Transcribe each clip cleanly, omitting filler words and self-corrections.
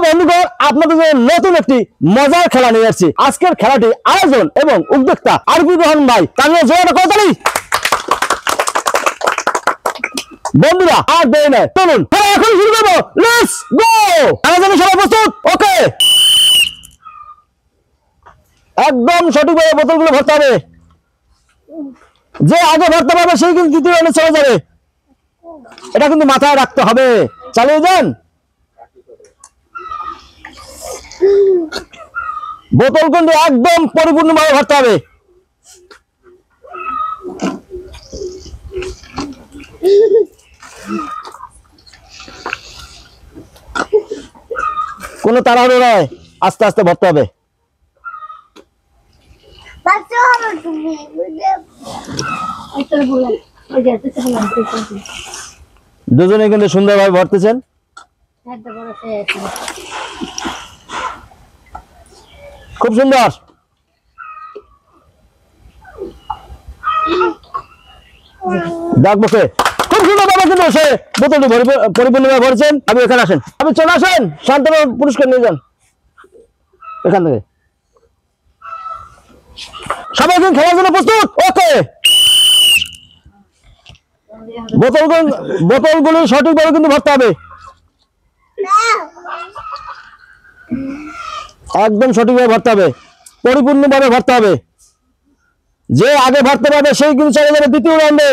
বন্ধুগণ, আপনাদের জন্য নতুন একটি মজার খেলা নিয়ে আসছি। আজকের খেলাটি আয়োজন এবং উদ্যোক্তা আরবি রহমান ভাই। তাহলে জোরে করতালি। বন্ধুরা আর দেরি নয়, চলুন এখন শুরু করবো। Let's go. আমার জন্য সবাই প্রস্তুত? ওকে। একদম সঠিকভাবে বোতলগুলো ভরতে হবে। যে আগে ভরতে পারবে সেই কিন্তু দ্বিতীয় রাউন্ডে চলে যাবে। এটা কিন্তু মাথায় রাখতে হবে। চালিয়ে যান। বোতল কিন্তু একদম পরিপূর্ণভাবে ভরতে হবে। কোনো তাড়াহুড়ো নয়, আস্তে আস্তে ভরতে হবে। দুজনে কিন্তু সুন্দরভাবে ভরতেছেন। খুব সুন্দর। দেখবো খুব সুন্দরভাবে কিন্তু সে বোতলটি পরিপূর্ণভাবে ভরেছেন। আপনি এখানে আসেন, আপনি চলে আসেন, শান্তনু পুরস্কার নিয়ে যান এখান থেকে। সবাই কিন্তু খেলার জন্য প্রস্তুত? ওকে। বোতলগুলো সঠিকভাবে কিন্তু ভরতে হবে। একদম সঠিকভাবে ভরতে হবে, পরিপূর্ণভাবে ভরতে হবে। যে আগে ভরতে পারবে সেই কিন্তু চলে যাবে দ্বিতীয় রাউন্ডে।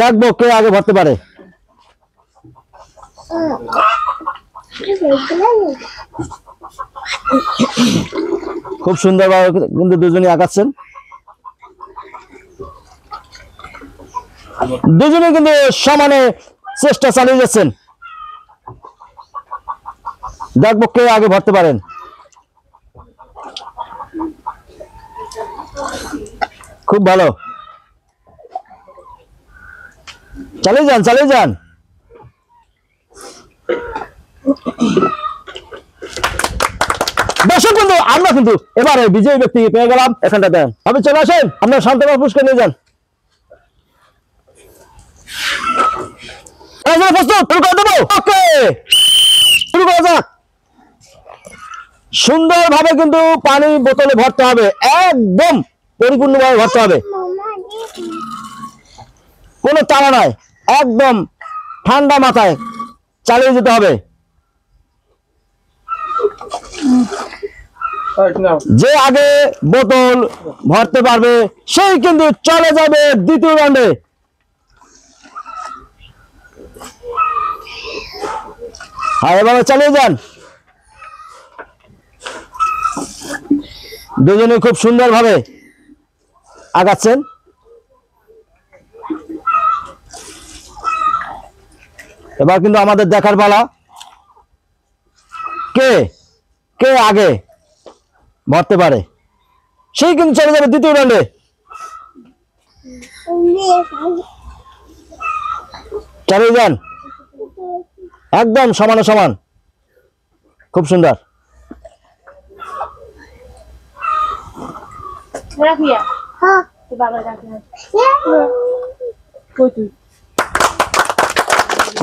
দেখবো কে আগে ভরতে পারে। খুব সুন্দরভাবে কিন্তু দুজনই আগাচ্ছেন। দুজনে কিন্তু সমানে চেষ্টা চালিয়ে যাচ্ছেন। দেখবো কে আগে ভরতে পারেন। খুব ভালো, চালিয়ে যান, চালিয়ে যান। দর্শক বন্ধু, আমরা কিন্তু এবারে বিজয়ী ব্যক্তি পেয়ে গেলাম। এখানটা দেন, আপনি চলে আসেন, আপনার শান্তনু পুরস্কার নিয়ে যান। প্রস্তুত? শুরু করে দেবো। ওকে, শুরু করা যাক। সুন্দরভাবে কিন্তু পানি বোতলে ভরতে হবে, একদম পরিপূর্ণভাবে ভরতে হবে। কোনো তাড়া নাই, একদম ঠান্ডা মাথায় চালিয়ে যেতে হবে। যে আগে বোতল ভরতে পারবে সেই কিন্তু চলে যাবে দ্বিতীয় রাউন্ডে। হ্যাঁ, এভাবে চালিয়ে যান। দুজনে খুব সুন্দরভাবে আগাচ্ছেন। এবার কিন্তু আমাদের দেখার পালা, কে কে আগে ভরতে পারে সেই কিন্তু চলে যাবে দ্বিতীয় রাউন্ডে। চালিয়ে যান, একদম সমানে সমান। খুব সুন্দর।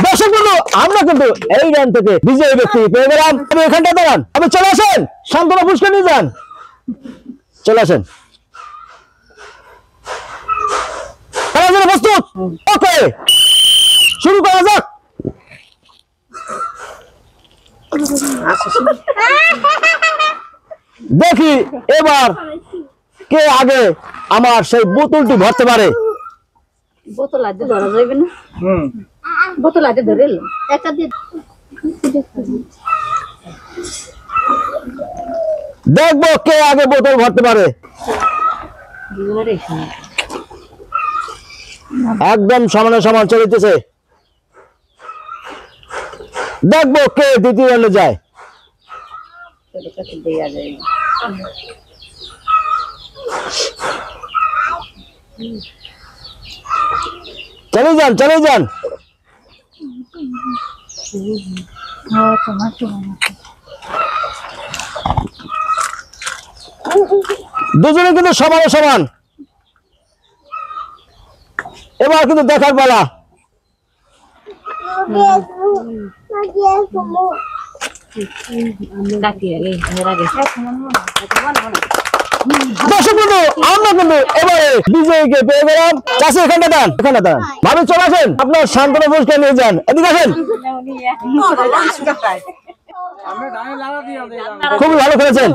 দর্শক বন্ধু, আমরা কিন্তু এই রাউন্ড থেকে বিজয়ী ব্যক্তি পেয়ে গেলাম। আপনি এখানটা দাঁড়ান, আপনি চলে আসেন, শান্তনু পুরস্কার নিয়ে যান। চলে আসেন, প্রস্তুত? ওকে, শুরু করা যাক। দেখি এবার কে আগে আমার সেই বোতলটি ভরতে পারে। বোতল আদে ধরা যাবে না। বোতল আদে ধরে একটা দিয়ে দেখবো কে আগে বোতল ভরতে পারে। একদম সমানে সমান চলিতেছে। দেখবো কে দ্বিতীয় রাউন্ডে যায়। চালিয়ে যান, চালিয়ে যান। দুজনে কিন্তু সমানে সমান। এবার কিন্তু দেখার পালা। দর্শক বন্ধু, আমরা কিন্তু এবারে বিজয়ীকে পেয়ে গেলাম। কাছে এখানটা দাঁড়ান, এখানটা দাঁড়ান। ভাবি চলে আসেন, আপনার সান্ত্বনা পুরস্কার নিয়ে যান। এদিকে আসেন। খুবই ভালো খেলেছেন।